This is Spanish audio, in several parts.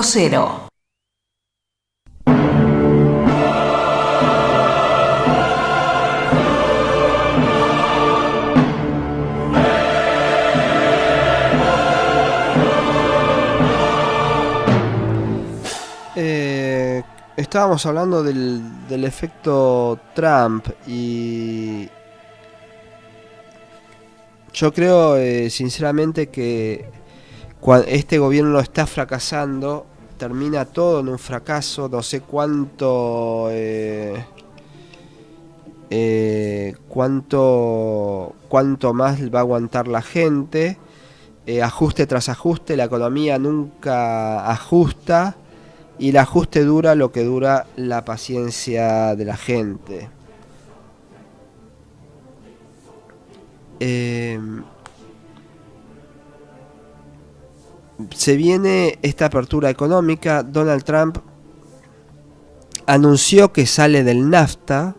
2.0. Estábamos hablando del efecto Trump y yo creo sinceramente que cuando este gobierno está fracasando, termina todo en un fracaso. No sé cuánto más va a aguantar la gente. Ajuste tras ajuste, la economía nunca ajusta. Y el ajuste dura lo que dura la paciencia de la gente. Se viene esta apertura económica. Donald Trump anunció que sale del NAFTA.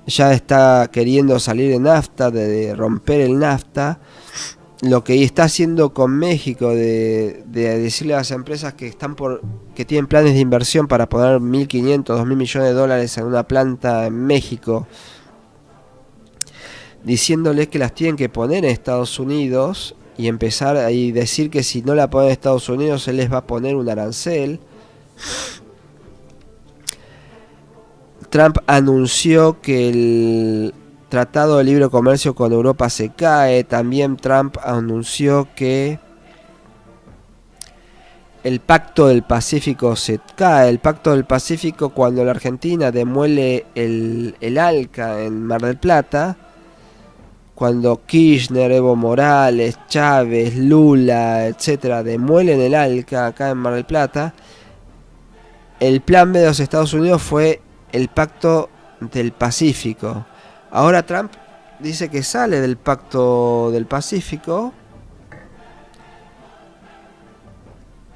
Ya está queriendo salir de NAFTA, de romper el NAFTA. Lo que está haciendo con México de decirle a las empresas que tienen planes de inversión para poner 1.500, 2.000 millones de dólares en una planta en México, diciéndoles que las tienen que poner en Estados Unidos y empezar a decir que si no la ponen en Estados Unidos él les va a poner un arancel. Trump anunció que el Tratado de Libre Comercio con Europa se cae. También Trump anunció que el Pacto del Pacífico se cae. El Pacto del Pacífico, cuando la Argentina demuele el ALCA en Mar del Plata, cuando Kirchner, Evo Morales, Chávez, Lula, etcétera, demuelen el ALCA acá en Mar del Plata, el plan B de los Estados Unidos fue el Pacto del Pacífico. Ahora Trump dice que sale del Pacto del Pacífico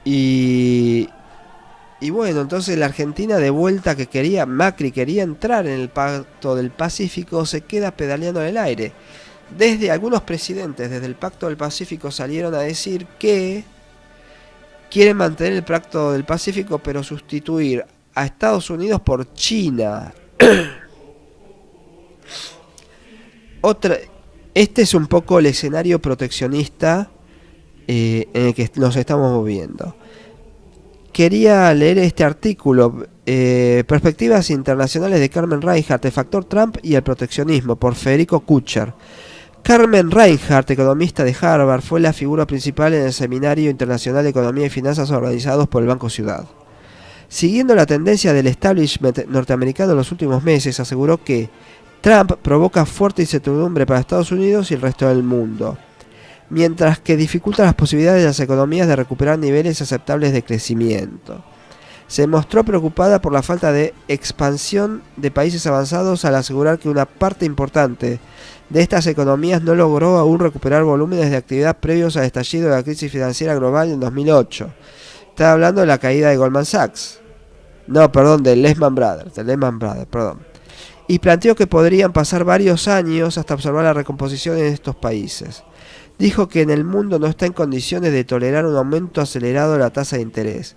y bueno, entonces la Argentina, de vuelta, que Macri quería entrar en el Pacto del Pacífico, se queda pedaleando en el aire. Desde algunos presidentes desde el Pacto del Pacífico salieron a decir que quieren mantener el Pacto del Pacífico pero sustituir a Estados Unidos por China. Este es un poco el escenario proteccionista en el que nos estamos moviendo. Quería leer este artículo, Perspectivas Internacionales de Carmen Reinhart, el factor Trump y el proteccionismo, por Federico Kucher. Carmen Reinhart, economista de Harvard, fue la figura principal en el Seminario Internacional de Economía y Finanzas organizados por el Banco Ciudad. Siguiendo la tendencia del establishment norteamericano en los últimos meses, aseguró que Trump provoca fuerte incertidumbre para Estados Unidos y el resto del mundo, mientras que dificulta las posibilidades de las economías de recuperar niveles aceptables de crecimiento. Se mostró preocupada por la falta de expansión de países avanzados al asegurar que una parte importante de estas economías no logró aún recuperar volúmenes de actividad previos al estallido de la crisis financiera global en 2008. Está hablando de la caída de Goldman Sachs. No, perdón, de Lehman Brothers, perdón. Y planteó que podrían pasar varios años hasta observar la recomposición en estos países. Dijo que en el mundo no está en condiciones de tolerar un aumento acelerado de la tasa de interés.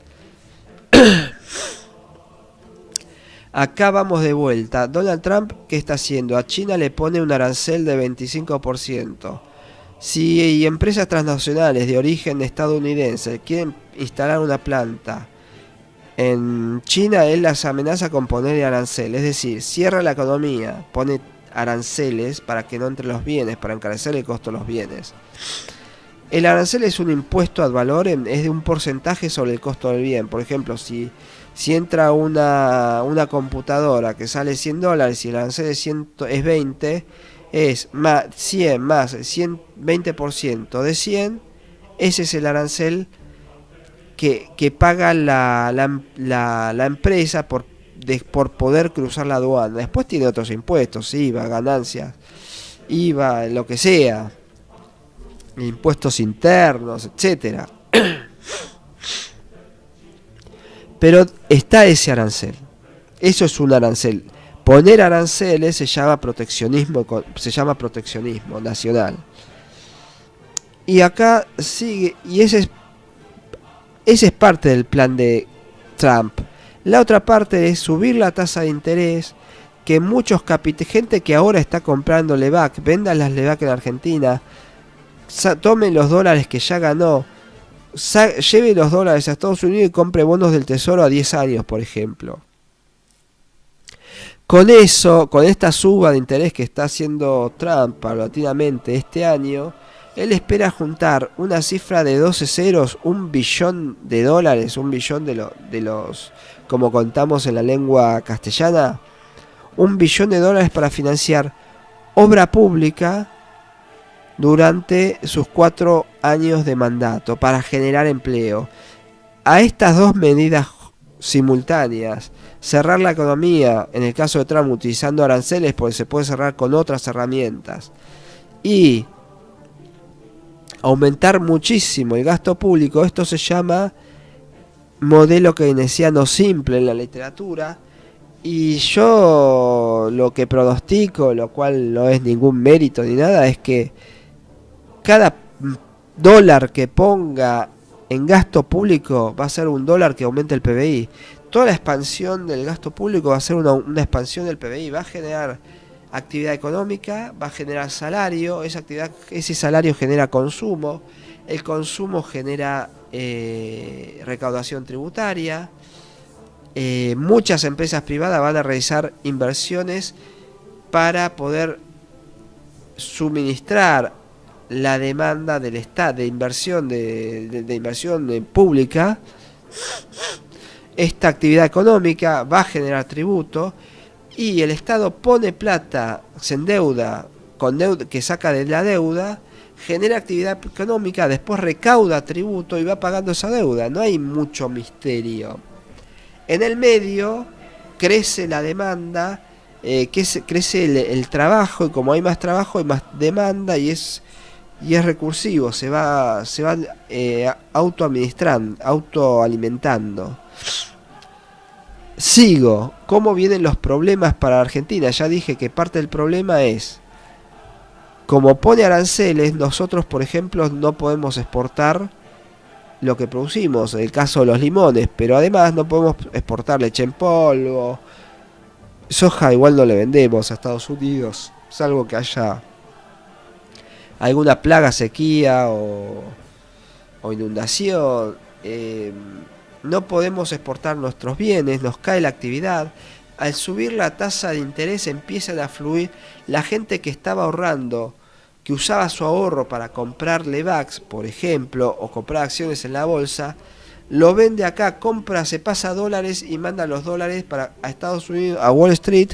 Acá vamos de vuelta. Donald Trump, ¿qué está haciendo? A China le pone un arancel de 25%. Si empresas transnacionales de origen estadounidense quieren instalar una planta en China, él las amenaza con poner arancel. Es decir, cierra la economía, pone aranceles para que no entren los bienes, para encarecer el costo de los bienes. El arancel es un impuesto ad valorem, es de un porcentaje sobre el costo del bien. Por ejemplo, si entra una computadora que sale $100 y el arancel es 20, es más 100 más 20% de 100, ese es el arancel que paga la empresa por poder cruzar la aduana. Después tiene otros impuestos, IVA, ganancias, IVA, lo que sea, impuestos internos, etcétera. Pero está ese arancel. Eso es un arancel. Poner aranceles se llama proteccionismo nacional. Y acá sigue, y ese es Ese es parte del plan de Trump. La otra parte es subir la tasa de interés, que muchos gente que ahora está comprando Levac, vendan las Levac en Argentina, tome los dólares que ya ganó, lleve los dólares a Estados Unidos y compre bonos del Tesoro a 10 años, por ejemplo. Con eso, con esta suba de interés que está haciendo Trump paulatinamente este año, él espera juntar una cifra de 12 ceros, $1 billón, $1 billón de los, como contamos en la lengua castellana, $1 billón para financiar obra pública durante sus 4 años de mandato, para generar empleo. A estas dos medidas simultáneas, cerrar la economía, en el caso de Trump utilizando aranceles, porque se puede cerrar con otras herramientas, y aumentar muchísimo el gasto público, esto se llama modelo keynesiano simple en la literatura. Y yo lo que pronostico, lo cual no es ningún mérito ni nada, es que cada dólar que ponga en gasto público va a ser un dólar que aumente el PBI. Toda la expansión del gasto público va a ser una expansión del PBI, va a generar actividad económica, va a generar salario, ese salario genera consumo, el consumo genera recaudación tributaria. Muchas empresas privadas van a realizar inversiones para poder suministrar la demanda del Estado de inversión de inversión pública. Esta actividad económica va a generar tributo y el Estado pone plata, se endeuda con deuda que saca de la deuda, genera actividad económica, después recauda tributo y va pagando esa deuda. No hay mucho misterio. En el medio crece la demanda, crece el trabajo, y como hay más trabajo hay más demanda y es recursivo, se va autoalimentando. Sigo, ¿cómo vienen los problemas para Argentina? Ya dije que parte del problema es, como pone aranceles, nosotros por ejemplo no podemos exportar lo que producimos, en el caso de los limones, pero además no podemos exportar leche en polvo, soja igual no le vendemos a Estados Unidos, salvo que haya alguna plaga, sequía o inundación. No podemos exportar nuestros bienes, nos cae la actividad. Al subir la tasa de interés empiezan a fluir la gente que estaba ahorrando, que usaba su ahorro para comprar Levax, por ejemplo, o comprar acciones en la bolsa, lo vende acá, compra, se pasa a dólares y manda los dólares a Estados Unidos, a Wall Street,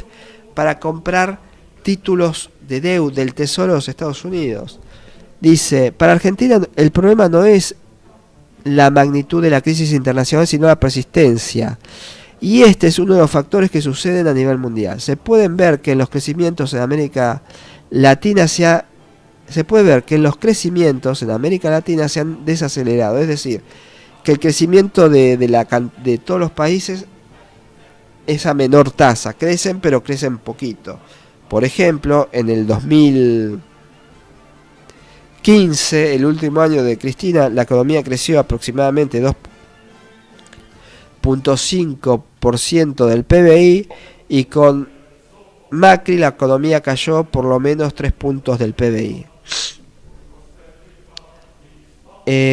para comprar títulos de deuda del Tesoro de los Estados Unidos. Dice, para Argentina el problema no es la magnitud de la crisis internacional, sino la persistencia. Y este es uno de los factores que suceden a nivel mundial. Se pueden ver que en los crecimientos en América Latina se han desacelerado, es decir, que el crecimiento de todos los países es a menor tasa, crecen pero crecen poquito. Por ejemplo, en el 2015, el último año de Cristina, la economía creció aproximadamente 2.5% del PBI, y con Macri la economía cayó por lo menos 3 puntos del PBI.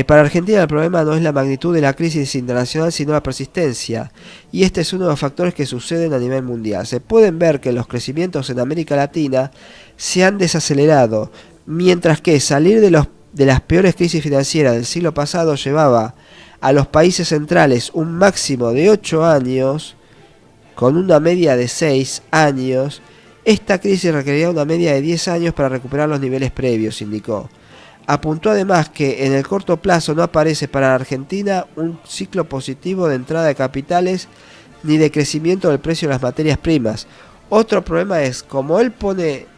Para Argentina el problema no es la magnitud de la crisis internacional, sino la persistencia, y este es uno de los factores que suceden a nivel mundial. Se pueden ver que los crecimientos en América Latina se han desacelerado, mientras que salir de las peores crisis financieras del siglo pasado llevaba a los países centrales un máximo de 8 años, con una media de 6 años. Esta crisis requería una media de 10 años para recuperar los niveles previos, indicó. Apuntó además que en el corto plazo no aparece para la Argentina un ciclo positivo de entrada de capitales ni de crecimiento del precio de las materias primas. Otro problema es, como él pone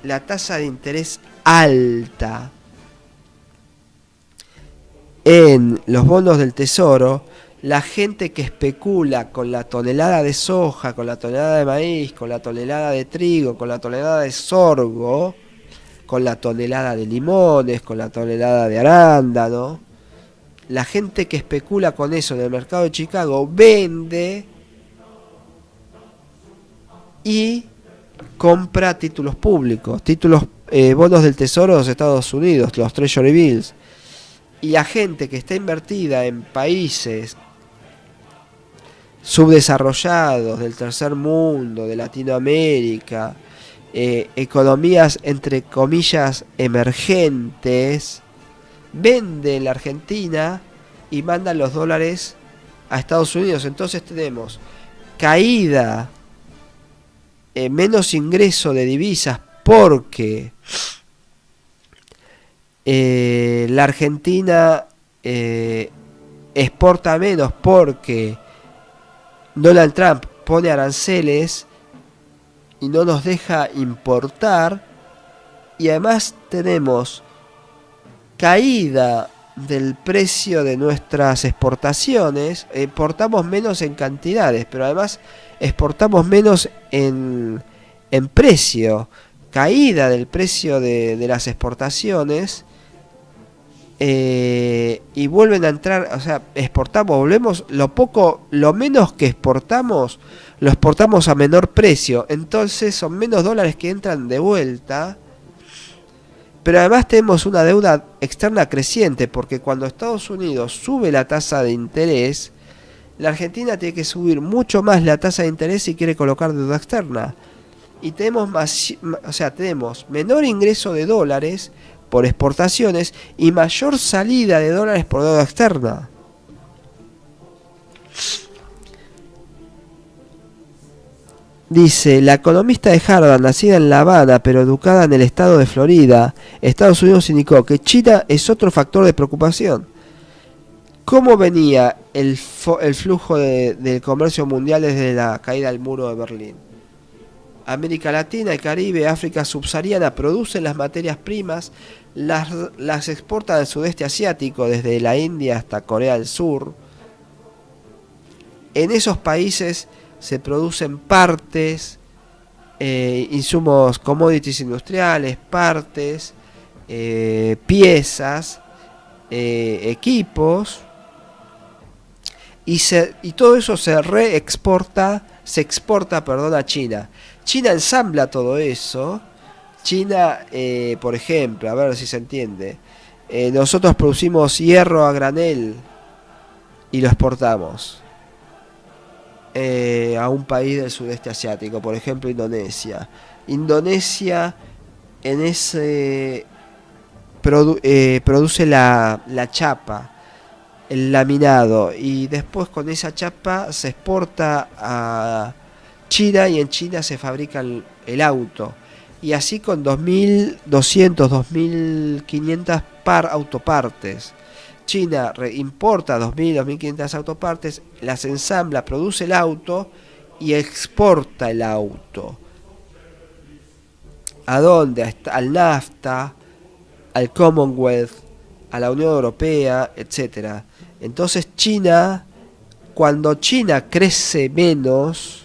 la tasa de interés alta en los bonos del Tesoro, la gente que especula con la tonelada de soja, con la tonelada de maíz, con la tonelada de trigo, con la tonelada de sorgo, con la tonelada de limones, con la tonelada de arándano, la gente que especula con eso en el mercado de Chicago vende y compra títulos públicos, bonos del Tesoro de los Estados Unidos, los Treasury Bills. Y la gente que está invertida en países subdesarrollados, del tercer mundo, de Latinoamérica, economías entre comillas emergentes, vende la Argentina y mandan los dólares a Estados Unidos. Entonces tenemos caída, menos ingreso de divisas porque la Argentina exporta menos porque Donald Trump pone aranceles y no nos deja importar, y además tenemos caída del precio de nuestras exportaciones. Exportamos menos en cantidades, pero además exportamos menos en precio, caída del precio de las exportaciones. Y vuelven a entrar, o sea, volvemos lo menos que exportamos, lo exportamos a menor precio, entonces son menos dólares que entran de vuelta, pero además tenemos una deuda externa creciente, porque cuando Estados Unidos sube la tasa de interés, la Argentina tiene que subir mucho más la tasa de interés si quiere colocar deuda externa, y tenemos tenemos menor ingreso de dólares por exportaciones y mayor salida de dólares por deuda externa. Dice, la economista de Harvard, nacida en La Habana pero educada en el estado de Florida, Estados Unidos, indicó que China es otro factor de preocupación. ¿Cómo venía el flujo del comercio mundial desde la caída del muro de Berlín? América Latina, el Caribe, África subsahariana producen las materias primas, las exportan al sudeste asiático, desde la India hasta Corea del Sur. En esos países se producen partes, insumos, commodities industriales, partes, piezas, equipos, y todo eso se exporta a China. China ensambla todo eso. China, por ejemplo, a ver si se entiende, nosotros producimos hierro a granel y lo exportamos a un país del sudeste asiático, por ejemplo Indonesia. Indonesia en ese produce la chapa, el laminado, y después con esa chapa se exporta a China, y en China se fabrica el auto, y así con 2.200, 2.500 autopartes. China importa 2.000, 2.500 autopartes, las ensambla, produce el auto y exporta el auto. ¿A dónde? Al NAFTA, al Commonwealth, a la Unión Europea, etc. Entonces cuando China crece menos,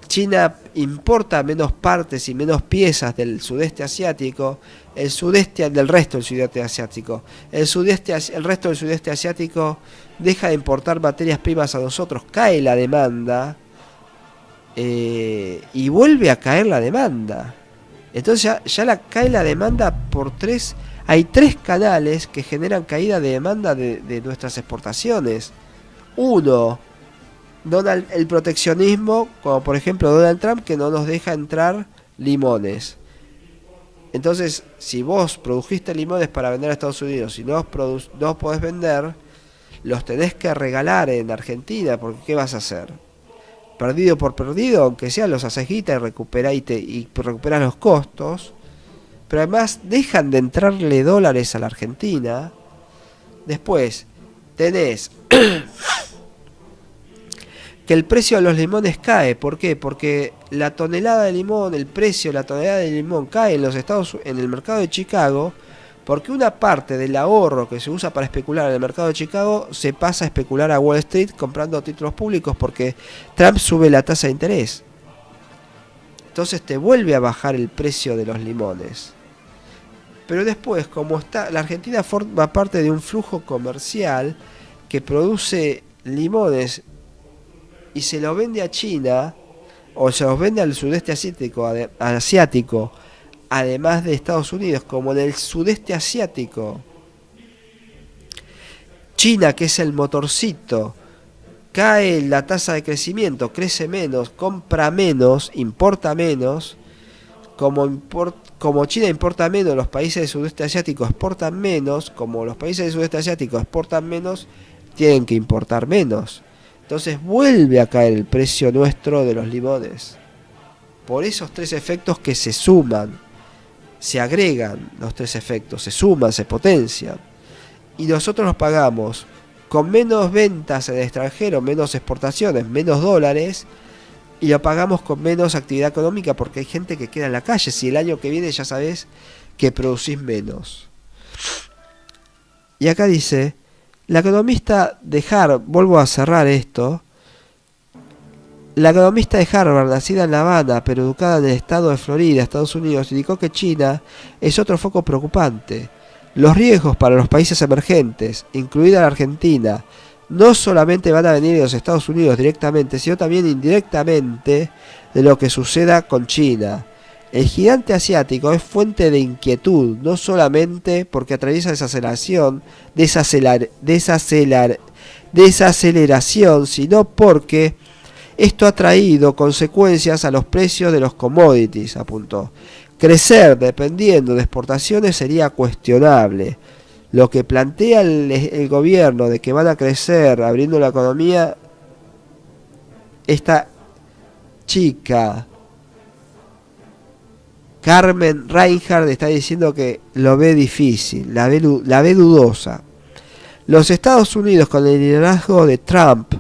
China importa menos partes y menos piezas del sudeste asiático, del resto del sudeste asiático. El resto del sudeste asiático deja de importar materias primas a nosotros, cae la demanda, y vuelve a caer la demanda. Entonces cae la demanda hay tres canales que generan caída de demanda de nuestras exportaciones. Uno, el proteccionismo, como por ejemplo Donald Trump, que no nos deja entrar limones. Entonces, si vos produjiste limones para vender a Estados Unidos y no los podés vender, los tenés que regalar en Argentina, porque ¿qué vas a hacer? Perdido por perdido, aunque sea, los haces guita y recuperás los costos, pero además dejan de entrarle dólares a la Argentina. Después tenés que el precio de los limones cae. ¿Por qué? Porque la tonelada de limón, el precio de la tonelada de limón cae en el mercado de Chicago, porque una parte del ahorro que se usa para especular en el mercado de Chicago se pasa a especular a Wall Street comprando títulos públicos, porque Trump sube la tasa de interés. Entonces te vuelve a bajar el precio de los limones. Pero después, como está, la Argentina forma parte de un flujo comercial que produce limones y se lo vende a China, o se los vende al sudeste asiático, además de Estados Unidos, como en el sudeste asiático, China, que es el motorcito, cae la tasa de crecimiento, crece menos, compra menos, importa menos, como China importa menos, los países del sudeste asiático exportan menos, como los países del sudeste asiático exportan menos, tienen que importar menos. Entonces vuelve a caer el precio nuestro de los limones. Por esos tres efectos que se suman, se agregan los tres efectos, se suman, se potencian. Y nosotros los pagamos con menos ventas en el extranjero, menos exportaciones, menos dólares, y lo pagamos con menos actividad económica porque hay gente que queda en la calle. Si el año que viene ya sabés que producís menos. Y acá dice, la economista de Harvard, vuelvo a cerrar esto, la economista de Harvard, nacida en La Habana, pero educada en el estado de Florida, Estados Unidos, indicó que China es otro foco preocupante. Los riesgos para los países emergentes, incluida la Argentina, no solamente van a venir de los Estados Unidos directamente, sino también indirectamente de lo que suceda con China. El gigante asiático es fuente de inquietud, no solamente porque atraviesa desaceleración, sino porque esto ha traído consecuencias a los precios de los commodities, apuntó. Crecer dependiendo de exportaciones sería cuestionable. Lo que plantea el gobierno de que van a crecer abriendo la economía, esta chica, Carmen Reinhardt, está diciendo que lo ve difícil, la ve dudosa. Los Estados Unidos, con el liderazgo de Trump,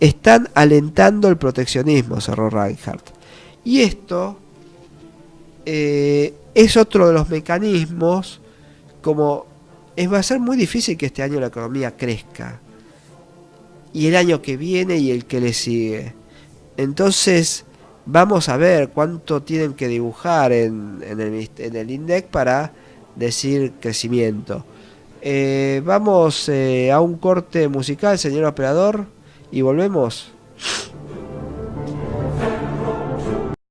están alentando el proteccionismo, cerró Reinhardt. Y esto es otro de los mecanismos, como va a ser muy difícil que este año la economía crezca, y el año que viene y el que le sigue. Entonces vamos a ver cuánto tienen que dibujar en el INDEC para decir crecimiento. Vamos a un corte musical, señor operador, y volvemos.